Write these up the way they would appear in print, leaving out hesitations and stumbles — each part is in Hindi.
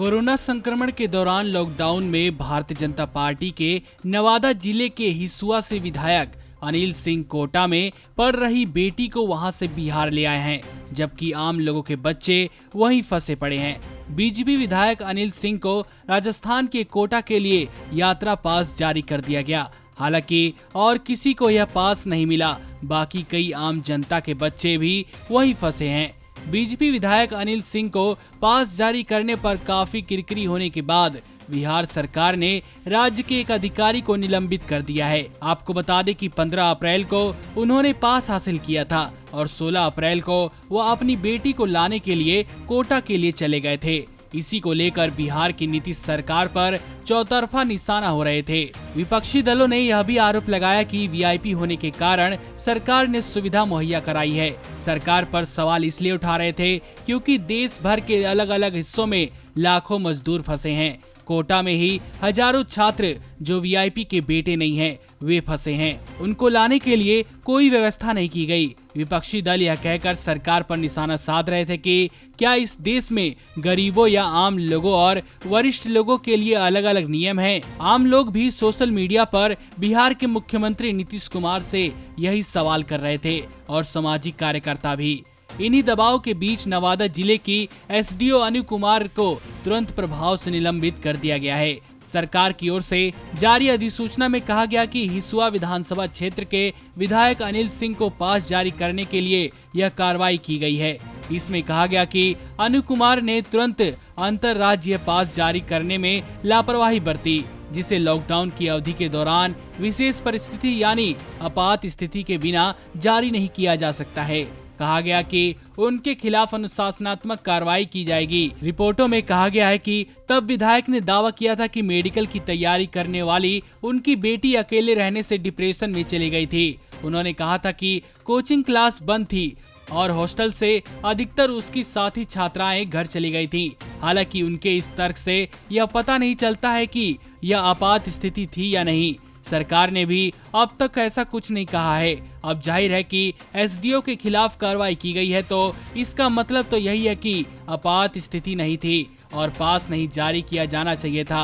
कोरोना संक्रमण के दौरान लॉकडाउन में भारतीय जनता पार्टी के नवादा जिले के हिसुआ से विधायक अनिल सिंह कोटा में पढ़ रही बेटी को वहां से बिहार ले आए हैं, जबकि आम लोगों के बच्चे वहीं फंसे पड़े हैं। बीजेपी विधायक अनिल सिंह को राजस्थान के कोटा के लिए यात्रा पास जारी कर दिया गया। हालांकि और किसी को यह पास नहीं मिला। बाकी कई आम जनता के बच्चे भी वहीं फंसे हैं। बीजेपी विधायक अनिल सिंह को पास जारी करने पर काफी किरकिरी होने के बाद बिहार सरकार ने राज्य के एक अधिकारी को निलंबित कर दिया है। आपको बता दें कि 15 अप्रैल को उन्होंने पास हासिल किया था और 16 अप्रैल को वो अपनी बेटी को लाने के लिए कोटा के लिए चले गए थे। इसी को लेकर बिहार की नीतीश सरकार पर चौतरफा निशाना हो रहे थे। विपक्षी दलों ने यह भी आरोप लगाया कि वीआईपी होने के कारण सरकार ने सुविधा मुहैया कराई है। सरकार पर सवाल इसलिए उठा रहे थे क्योंकि देश भर के अलग अलग हिस्सों में लाखों मजदूर फंसे हैं। कोटा में ही हजारों छात्र जो वीआईपी के बेटे नहीं हैं, वे फंसे हैं। उनको लाने के लिए कोई व्यवस्था नहीं की गई। विपक्षी दल यह कहकर सरकार पर निशाना साध रहे थे कि क्या इस देश में गरीबों या आम लोगों और वरिष्ठ लोगों के लिए अलग अलग नियम हैं? आम लोग भी सोशल मीडिया पर बिहार के मुख्यमंत्री नीतीश कुमार से यही सवाल कर रहे थे और सामाजिक कार्यकर्ता भी। इन्हीं दबाव के बीच नवादा जिले की एसडीओ अनु कुमार को तुरंत प्रभाव से निलंबित कर दिया गया है। सरकार की ओर से जारी अधिसूचना में कहा गया कि हिसुआ विधानसभा क्षेत्र के विधायक अनिल सिंह को पास जारी करने के लिए यह कार्रवाई की गई है। इसमें कहा गया कि अनु कुमार ने तुरंत अंतर्राज्यीय पास जारी करने में लापरवाही बरती, जिसे लॉकडाउन की अवधि के दौरान विशेष परिस्थिति यानी आपात स्थिति के बिना जारी नहीं किया जा सकता है। कहा गया कि उनके खिलाफ अनुशासनात्मक कार्रवाई की जाएगी। रिपोर्टों में कहा गया है कि तब विधायक ने दावा किया था कि मेडिकल की तैयारी करने वाली उनकी बेटी अकेले रहने से डिप्रेशन में चली गई थी। उन्होंने कहा था कि कोचिंग क्लास बंद थी और हॉस्टल से अधिकतर उसकी साथी छात्राएं घर चली गई थी। हालांकि उनके इस तर्क से यह पता नहीं चलता है कि यह आपात स्थिति थी या नहीं। सरकार ने भी अब तक ऐसा कुछ नहीं कहा है। अब जाहिर है कि एसडीओ के खिलाफ कार्रवाई की गई है, तो इसका मतलब तो यही है कि आपात स्थिति नहीं थी और पास नहीं जारी किया जाना चाहिए था।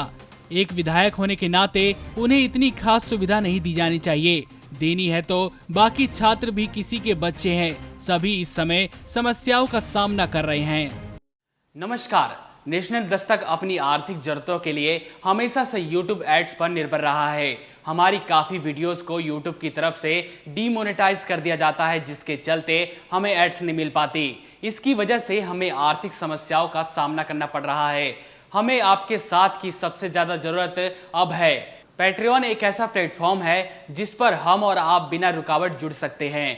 एक विधायक होने के नाते उन्हें इतनी खास सुविधा नहीं दी जानी चाहिए। देनी है तो बाकी छात्र भी किसी के बच्चे हैं। सभी इस समय समस्याओं का सामना कर रहे हैं। नमस्कार। नेशनल दस्तक अपनी आर्थिक जरूरतों के लिए हमेशा से YouTube एड्स पर निर्भर रहा है। हमारी काफ़ी वीडियोस को YouTube की तरफ से डीमोनेटाइज कर दिया जाता है, जिसके चलते हमें एड्स नहीं मिल पाती। इसकी वजह से हमें आर्थिक समस्याओं का सामना करना पड़ रहा है। हमें आपके साथ की सबसे ज़्यादा ज़रूरत अब है। पैट्रियन एक ऐसा प्लेटफॉर्म है जिस पर हम और आप बिना रुकावट जुड़ सकते हैं।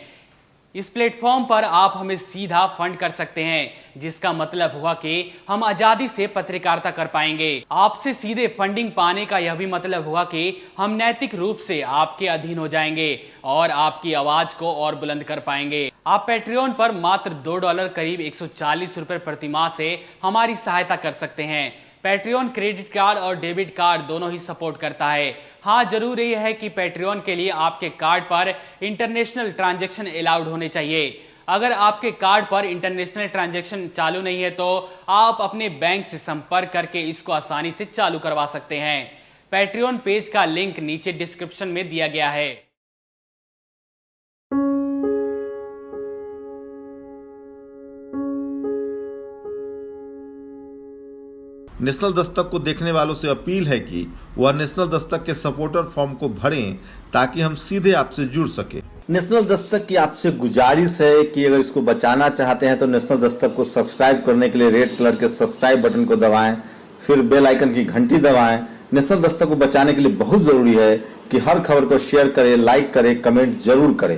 इस प्लेटफॉर्म पर आप हमें सीधा फंड कर सकते हैं, जिसका मतलब हुआ कि हम आजादी से पत्रकारिता कर पाएंगे। आपसे सीधे फंडिंग पाने का यह भी मतलब हुआ कि हम नैतिक रूप से आपके अधीन हो जाएंगे और आपकी आवाज को और बुलंद कर पाएंगे। आप पैट्रियन पर मात्र $2 करीब 140 रुपए प्रति माह से हमारी सहायता कर सकते हैं। पैट्रियन क्रेडिट कार्ड और डेबिट कार्ड दोनों ही सपोर्ट करता है। हाँ, जरूर यह है कि पैट्रियन के लिए आपके कार्ड पर इंटरनेशनल ट्रांजैक्शन अलाउड होने चाहिए। अगर आपके कार्ड पर इंटरनेशनल ट्रांजैक्शन चालू नहीं है तो आप अपने बैंक से संपर्क करके इसको आसानी से चालू करवा सकते हैं। पैट्रियन पेज का लिंक नीचे डिस्क्रिप्शन में दिया गया है। नेशनल दस्तक को देखने वालों से अपील है कि वह नेशनल दस्तक के सपोर्टर फॉर्म को भरें ताकि हम सीधे आपसे जुड़ सके। नेशनल दस्तक की आपसे गुजारिश है कि अगर इसको बचाना चाहते हैं तो नेशनल दस्तक को सब्सक्राइब करने के लिए रेड कलर के सब्सक्राइब बटन को दबाएं, फिर बेल आइकन की घंटी दबाएं। नेशनल दस्तक को बचाने के लिए बहुत जरूरी है कि हर खबर को शेयर करें, लाइक करें, कमेंट जरूर करें।